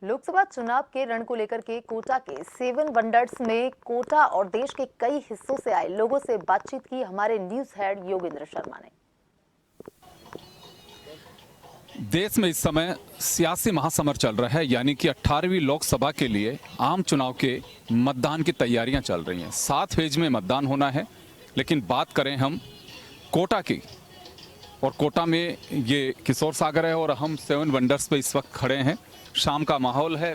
लोकसभा चुनाव के रण को लेकर के कोटा के 7 वंडर्स में कोटा और देश के कई हिस्सों से आए लोगों से बातचीत की हमारे न्यूज हेड योगेंद्र शर्मा ने। देश में इस समय सियासी महासमर चल रहा है, यानी कि 18वीं लोकसभा के लिए आम चुनाव के मतदान की तैयारियां चल रही हैं। 7 फेज में मतदान होना है, लेकिन बात करें हम कोटा की, और कोटा में ये किशोर सागर है और हम 7 वंडर्स पे इस वक्त खड़े हैं। शाम का माहौल है,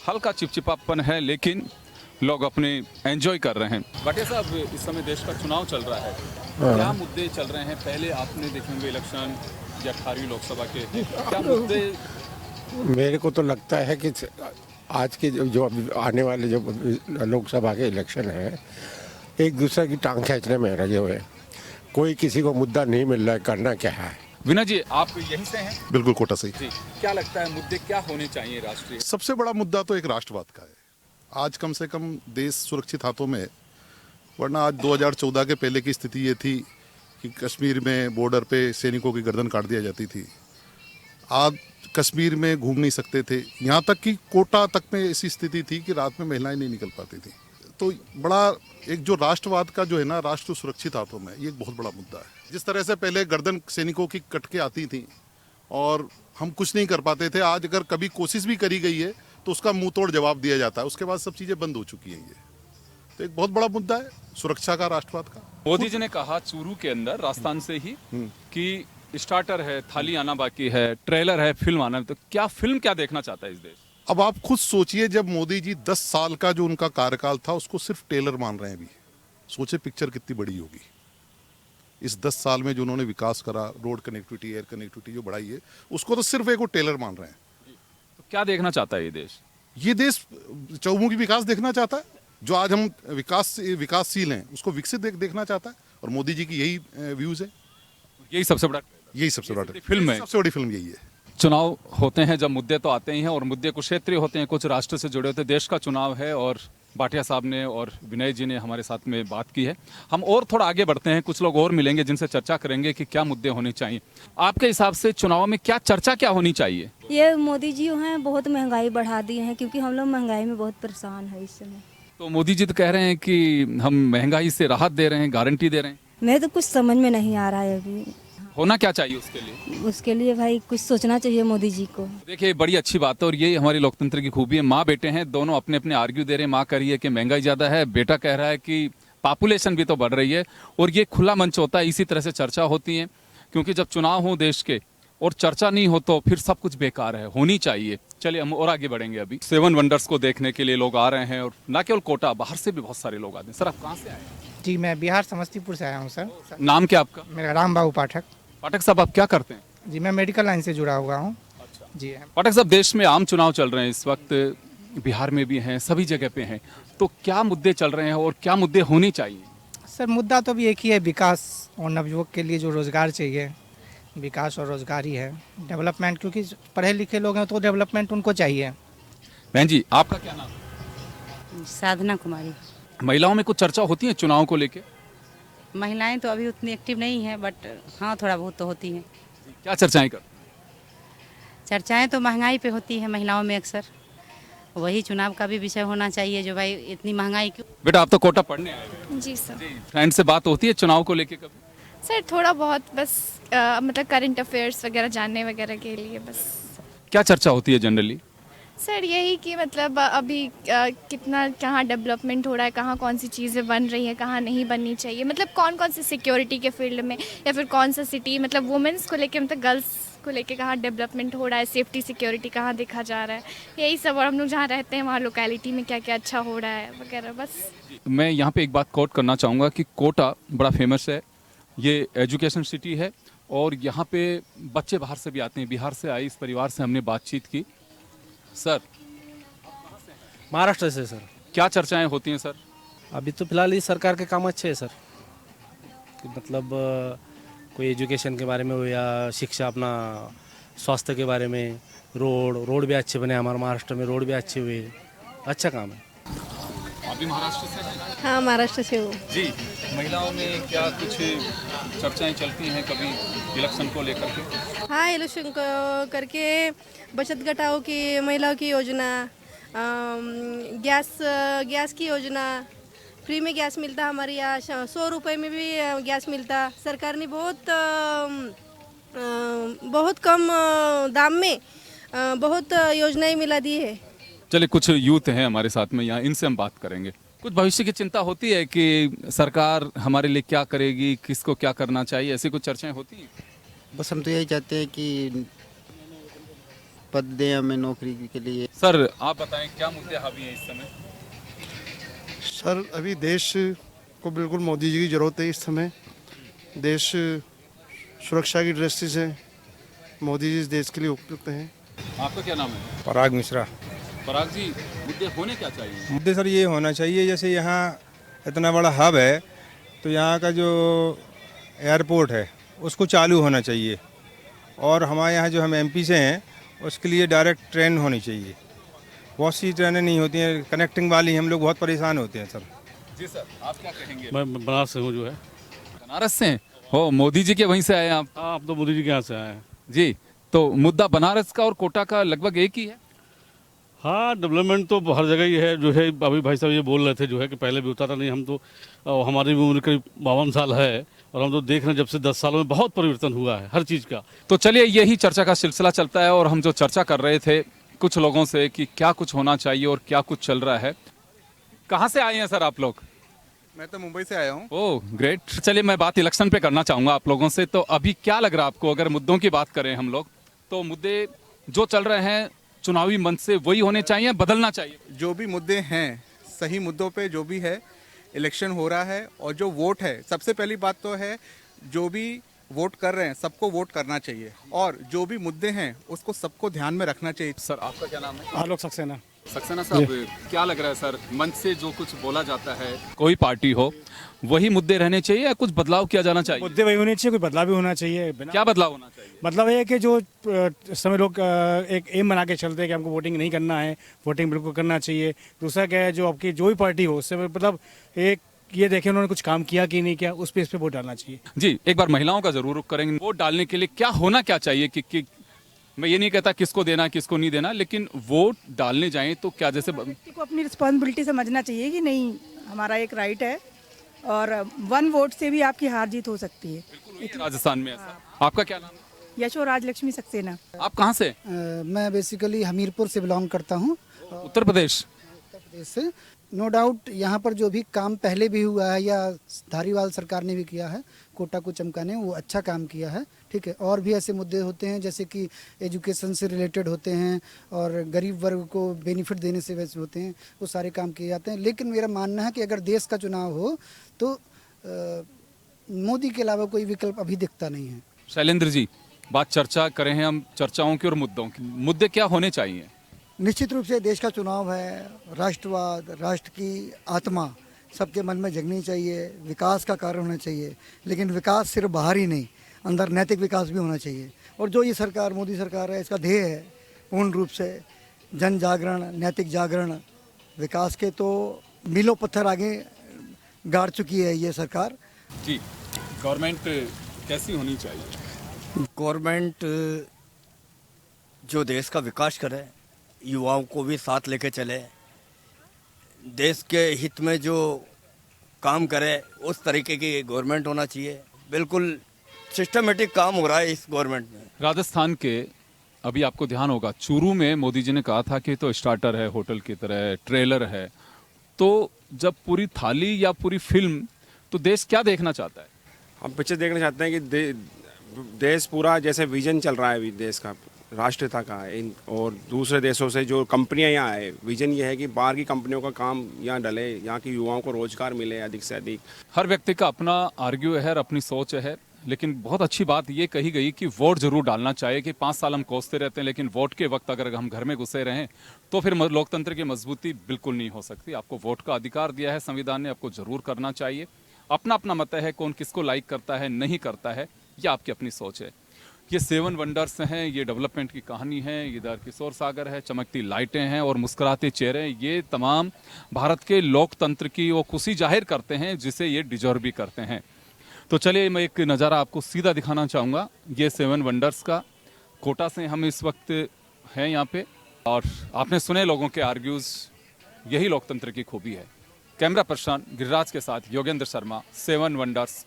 हल्का चिपचिपापन है, लेकिन लोग अपने एंजॉय कर रहे हैं। भाटिया साहब, इस समय देश का चुनाव चल रहा है, क्या मुद्दे चल रहे हैं? पहले आपने देखे होंगे इलेक्शन या 18वीं लोकसभा के, क्या मुद्दे? मेरे को तो लगता है कि आज के जो आने वाले जो लोकसभा के इलेक्शन है, एक दूसरे की टांग खींचने में लगे हुए हैं। कोई किसी को मुद्दा नहीं मिल रहा है, करना क्या है। विनय जी, आप यहीं से हैं? बिल्कुल, कोटा से ही। क्या लगता है मुद्दे क्या होने चाहिए राष्ट्रीय? सबसे बड़ा मुद्दा तो एक राष्ट्रवाद का है। आज कम से कम देश सुरक्षित हाथों में, वरना आज 2014 के पहले की स्थिति ये थी कि कश्मीर में बॉर्डर पे सैनिकों की गर्दन काट दिया जाती थी। आज कश्मीर में घूम नहीं सकते थे, यहाँ तक कि कोटा तक में ऐसी स्थिति थी कि रात में महिलाएं नहीं निकल पाती थी। तो बड़ा एक जो राष्ट्रवाद का जो है ना, राष्ट्र सुरक्षित हाथों में, ये एक बहुत बड़ा मुद्दा है। जिस तरह से पहले गर्दन सैनिकों की कट के आती थी और हम कुछ नहीं कर पाते थे, आज अगर कभी कोशिश भी करी गई है तो उसका मुंह तोड़ जवाब दिया जाता है। उसके बाद सब चीजें बंद हो चुकी हैं। ये तो एक बहुत बड़ा मुद्दा है, सुरक्षा का, राष्ट्रवाद का। मोदी जी ने कहा चूरू के अंदर राजस्थान से ही कि स्टार्टर है, थाली आना बाकी है, ट्रेलर है, फिल्म आना। तो क्या फिल्म क्या देखना चाहता है इस देश? अब आप खुद सोचिए, जब मोदी जी 10 साल का जो उनका कार्यकाल था उसको सिर्फ टेलर मान रहे हैं अभी। सोचे पिक्चर कितनी बड़ी होगी। इस 10 साल में जो उन्होंने विकास करा, रोड कनेक्टिविटी, एयर कनेक्टिविटी जो बढ़ाई है, उसको तो सिर्फ एक वो टेलर मान रहे हैं। तो क्या देखना चाहता है ये देश? ये देश चौमुखी विकास देखना चाहता है। जो आज हम विकासशील हैं उसको विकसित देखना चाहता है, और मोदी जी की यही व्यूज है। यही सबसे बड़ा फिल्म है, सबसे बड़ी फिल्म यही है। चुनाव होते हैं जब मुद्दे तो आते ही हैं, और मुद्दे कुछ क्षेत्रीय होते हैं, कुछ राष्ट्र से जुड़े होते हैं। देश का चुनाव है और भाटिया साहब ने और विनय जी ने हमारे साथ में बात की है। हम और थोड़ा आगे बढ़ते हैं, कुछ लोग और मिलेंगे जिनसे चर्चा करेंगे कि क्या मुद्दे होने चाहिए। आपके हिसाब से चुनाव में क्या चर्चा क्या होनी चाहिए? ये मोदी जी हैं बहुत महंगाई बढ़ा दी है, क्योंकि हम लोग महंगाई में बहुत परेशान है इस समय। तो मोदी जी तो कह रहे हैं कि हम महंगाई से राहत दे रहे हैं, गारंटी दे रहे हैं। मैं तो कुछ समझ में नहीं आ रहा है अभी। होना क्या चाहिए उसके लिए? उसके लिए भाई कुछ सोचना चाहिए मोदी जी को। देखिए, बड़ी अच्छी बात है, और ये हमारी लोकतंत्र की खूबी है। माँ बेटे हैं, दोनों अपने अपने आर्ग्यू दे रहे हैं। माँ कह रही है कि महंगाई ज़्यादा है, बेटा कह रहा है कि पॉपुलेशन भी तो बढ़ रही है। और ये खुला मंच होता है, इसी तरह से चर्चा होती है, क्योंकि जब चुनाव हो देश के और चर्चा नहीं हो तो फिर सब कुछ बेकार है। होनी चाहिए। चलिए हम और आगे बढ़ेंगे। अभी 7 वंडर्स को देखने के लिए लोग आ रहे हैं, और न केवल कोटा, बाहर से भी बहुत सारे लोग आते हैं। सर, आप कहाँ से आए हैं? जी, मैं बिहार समस्तीपुर से आया हूँ सर। नाम क्या आपका? मेरा राम बाबू पाठक। पाठक साहब, आप क्या करते हैं? जी, मैं मेडिकल लाइन से जुड़ा हुआ हूँ। अच्छा जी। पाठक साहब, देश में आम चुनाव चल रहे हैं इस वक्त, बिहार में भी हैं, सभी जगह पे हैं। तो क्या मुद्दे चल रहे हैं और क्या मुद्दे होने चाहिए? सर, मुद्दा तो अभी एक ही है, विकास और नवयुवक के लिए जो रोज़गार चाहिए, विकास और रोज़गार ही है। डेवलपमेंट, क्योंकि पढ़े लिखे लोग हैं तो डेवलपमेंट उनको चाहिए। बहन जी, आपका क्या नाम? साधना कुमारी। महिलाओं में कुछ चर्चा होती है चुनाव को लेके? महिलाएं तो अभी उतनी एक्टिव नहीं है, बट हाँ थोड़ा बहुत तो होती हैं। क्या चर्चाएं कर? चर्चाएं तो महंगाई पे होती है महिलाओं में अक्सर। वही चुनाव का भी विषय होना चाहिए, जो भाई इतनी महंगाई क्यों। बेटा, आप तो कोटा पढ़ने आए हो। जी सर। फ्रेंड से बात होती है चुनाव को लेके कभी? सर थोड़ा बहुत, बस मतलब करंट अफेयर्स वगैरह जानने वगैरह के लिए बस। क्या चर्चा होती है जनरली? सर यही कि मतलब अभी कितना कहाँ डेवलपमेंट हो रहा है, कहाँ कौन सी चीज़ें बन रही हैं, कहाँ नहीं बननी चाहिए, मतलब कौन कौन सी सिक्योरिटी के फील्ड में, या फिर कौन सा सिटी, मतलब वुमेंस को लेके, मतलब गर्ल्स को लेके कहाँ डेवलपमेंट हो रहा है, सेफ्टी सिक्योरिटी कहाँ देखा जा रहा है, यही सब। और हम लोग जहाँ रहते हैं वहाँ लोकेलिटी में क्या क्या अच्छा हो रहा है वगैरह, बस। मैं यहाँ पे एक बात कोट करना चाहूँगा कि कोटा बड़ा फेमस है, ये एजुकेशन सिटी है, और यहाँ पे बच्चे बाहर से भी आते हैं। बिहार से आए इस परिवार से हमने बातचीत की। सर, महाराष्ट्र से। सर, क्या चर्चाएं होती हैं सर? अभी तो फिलहाल इस सरकार के काम अच्छे हैं सर, कि मतलब कोई एजुकेशन के बारे में हो या शिक्षा, अपना स्वास्थ्य के बारे में, रोड भी अच्छे बने, हमारे महाराष्ट्र में रोड भी अच्छे हुए, अच्छा काम है। आप भी महाराष्ट्र से हैं? हाँ, महाराष्ट्र से हूँ जी। महिलाओं में क्या कुछ चर्चाएं चलती हैं कभी? इलेक्शन को लेकर के? हाँ, इलेक्शन को करके बचत घटाओ की, महिलाओं की योजना, गैस की योजना, फ्री में गैस मिलता हमारे यहाँ, 100 रुपए में भी गैस मिलता। सरकार ने बहुत कम दाम में बहुत योजनाएं मिला दी है। चलिए, कुछ यूथ हैं हमारे साथ में यहाँ, इनसे हम बात करेंगे। कुछ भविष्य की चिंता होती है कि सरकार हमारे लिए क्या करेगी, किसको क्या करना चाहिए, ऐसी कुछ चर्चाएं होती हैं? बस हम तो यही चाहते हैं कि पद दें हमें नौकरी के लिए। सर, आप बताएं क्या मुद्दे हावी हैं इस समय? सर, अभी देश को बिल्कुल मोदी जी की ज़रूरत है। इस समय देश सुरक्षा की दृष्टि से मोदी जी इस देश के लिए उपयुक्त हैं। आपका क्या नाम है? पराग मिश्रा। पराग जी, मुद्दे होने क्या चाहिए? मुद्दे सर ये होना चाहिए, जैसे यहाँ इतना बड़ा हब है तो यहाँ का जो एयरपोर्ट है उसको चालू होना चाहिए, और हमारे यहाँ जो हम एमपी से हैं उसके लिए डायरेक्ट ट्रेन होनी चाहिए। बहुत सी ट्रेनें नहीं होती हैं कनेक्टिंग वाली, हम लोग बहुत परेशान होते हैं सर। जी सर, आप क्या कहेंगे? मैं बनारस से हूँ जो है। बनारस से हो? मोदी जी के वहीं से आए आप? हाँ, आप तो मोदी जी के यहाँ से आए हैं। जी, तो मुद्दा बनारस का और कोटा का लगभग एक ही है। हाँ, डेवलपमेंट तो हर जगह ही है जो है। अभी भाई साहब ये बोल रहे थे जो है कि पहले भी होता था, नहीं हम तो हमारी भी उम्र करीब 52 साल है और हम तो देख रहे हैं जब से 10 सालों में बहुत परिवर्तन हुआ है हर चीज़ का। तो चलिए, यही चर्चा का सिलसिला चलता है और हम जो चर्चा कर रहे थे कुछ लोगों से कि क्या कुछ होना चाहिए और क्या कुछ चल रहा है। कहाँ से आए हैं सर आप लोग? मैं तो मुंबई से आया हूँ। Oh great. चलिए, मैं बात इलेक्शन पे करना चाहूँगा आप लोगों से। तो अभी क्या लग रहा है आपको, अगर मुद्दों की बात करें हम लोग, तो मुद्दे जो चल रहे हैं चुनावी मंच से वही होने चाहिए, बदलना चाहिए? जो भी मुद्दे हैं, सही मुद्दों पे जो भी है इलेक्शन हो रहा है, और जो वोट है, सबसे पहली बात तो है जो भी वोट कर रहे हैं सबको वोट करना चाहिए, और जो भी मुद्दे हैं उसको सबको ध्यान में रखना चाहिए। सर, आपका क्या नाम है? आलोक सक्सेना। सक्सेना साहब, क्या लग रहा है सर, मंच से जो कुछ बोला जाता है, कोई पार्टी हो, वही मुद्दे रहने चाहिए या कुछ बदलाव किया जाना चाहिए? मुद्दे वही होने चाहिए, कोई बदलाव भी होना चाहिए। क्या बदलाव होना चाहिए? मतलब ये है कि जो इस समय लोग एक एम बना के चलते हैं कि हमको वोटिंग नहीं करना है, वोटिंग बिल्कुल करना चाहिए। दूसरा क्या है, जो आपकी जो भी पार्टी हो उससे मतलब एक ये देखें उन्होंने कुछ काम किया कि नहीं किया, उस पे इस पे वोट डालना चाहिए। जी, एक बार महिलाओं का जरूर रुख करेंगे। वोट डालने के लिए क्या होना क्या चाहिए कि मैं ये नहीं कहता किसको देना किसको नहीं देना, लेकिन वोट डालने जाएं तो क्या, जैसे व्यक्ति को अपनी रिस्पॉन्सिबिलिटी समझना चाहिए कि नहीं, हमारा एक राइट है और 1 वोट से भी आपकी हार जीत हो सकती है। राजस्थान में ऐसा। आपका क्या नाम है? यशो राजलक्ष्मी सक्सेना। आप कहाँ से? मैं बेसिकली हमीरपुर से बिलोंग करता हूँ, उत्तर प्रदेश से। नो डाउट यहाँ पर जो भी काम पहले भी हुआ है या धारीवाल सरकार ने भी किया है, कोटा को चमकाने, वो अच्छा काम किया है, ठीक है। और भी ऐसे मुद्दे होते हैं जैसे कि एजुकेशन से रिलेटेड होते हैं और गरीब वर्ग को बेनिफिट देने से वैसे होते हैं, वो सारे काम किए जाते हैं। लेकिन मेरा मानना है कि अगर देश का चुनाव हो तो मोदी के अलावा कोई विकल्प अभी दिखता नहीं है। शैलेंद्र जी, बात चर्चा करें हैं हम चर्चाओं की और मुद्दों की। मुद्दे क्या होने चाहिए? निश्चित रूप से देश का चुनाव है, राष्ट्रवाद, राष्ट्र की आत्मा सबके मन में जगनी चाहिए, विकास का कारण होना चाहिए। लेकिन विकास सिर्फ बाहर ही नहीं, अंदर नैतिक विकास भी होना चाहिए। और जो ये सरकार, मोदी सरकार है, इसका ध्येय है पूर्ण रूप से जन जागरण, नैतिक जागरण, विकास के तो मीलों पत्थर आगे गाड़ चुकी है ये सरकार। जी, गवर्नमेंट कैसी होनी चाहिए? गवर्नमेंट जो देश का विकास करे, युवाओं को भी साथ लेके चले, देश के हित में जो काम करे, उस तरीके की गवर्नमेंट होना चाहिए। बिल्कुल सिस्टमेटिक काम हो रहा है इस गवर्नमेंट में। राजस्थान के अभी आपको ध्यान होगा, चूरू में मोदी जी ने कहा था कि तो स्टार्टर है, होटल की तरह ट्रेलर है। तो जब पूरी थाली या पूरी फिल्म, तो देश क्या देखना चाहता है? हम पिक्चर देखना चाहते हैं कि देश पूरा जैसे विजन चल रहा है अभी देश का, राष्ट्रीयता का, और दूसरे देशों से जो कंपनियां यहाँ आए, विजन ये है कि बाहर की कंपनियों का काम यहाँ डले, यहाँ के युवाओं को रोजगार मिले अधिक से अधिक। हर व्यक्ति का अपना आर्ग्यू है, अपनी सोच है, लेकिन बहुत अच्छी बात ये कही गई कि वोट जरूर डालना चाहिए। कि 5 साल हम कोसते रहते हैं, लेकिन वोट के वक्त अगर हम घर में घुसे रहें तो फिर लोकतंत्र की मजबूती बिल्कुल नहीं हो सकती। आपको वोट का अधिकार दिया है संविधान ने, आपको जरूर करना चाहिए। अपना अपना मत है, कौन किसको लाइक करता है नहीं करता है, ये आपकी अपनी सोच है। ये 7 वंडर्स हैं, ये डेवलपमेंट की कहानी है, इधर किशोर सागर है, चमकती लाइटें हैं और मुस्कुराते चेहरे, ये तमाम भारत के लोकतंत्र की वो खुशी जाहिर करते हैं जिसे ये डिजर्व भी करते हैं। तो चलिए मैं एक नज़ारा आपको सीधा दिखाना चाहूँगा। ये 7 वंडर्स का कोटा से हम इस वक्त हैं यहाँ पे, और आपने सुने लोगों के आर्ग्यूज, यही लोकतंत्र की खूबी है। कैमरा पर्सन गिरिराज के साथ योगेंद्र शर्मा, 7 वंडर्स।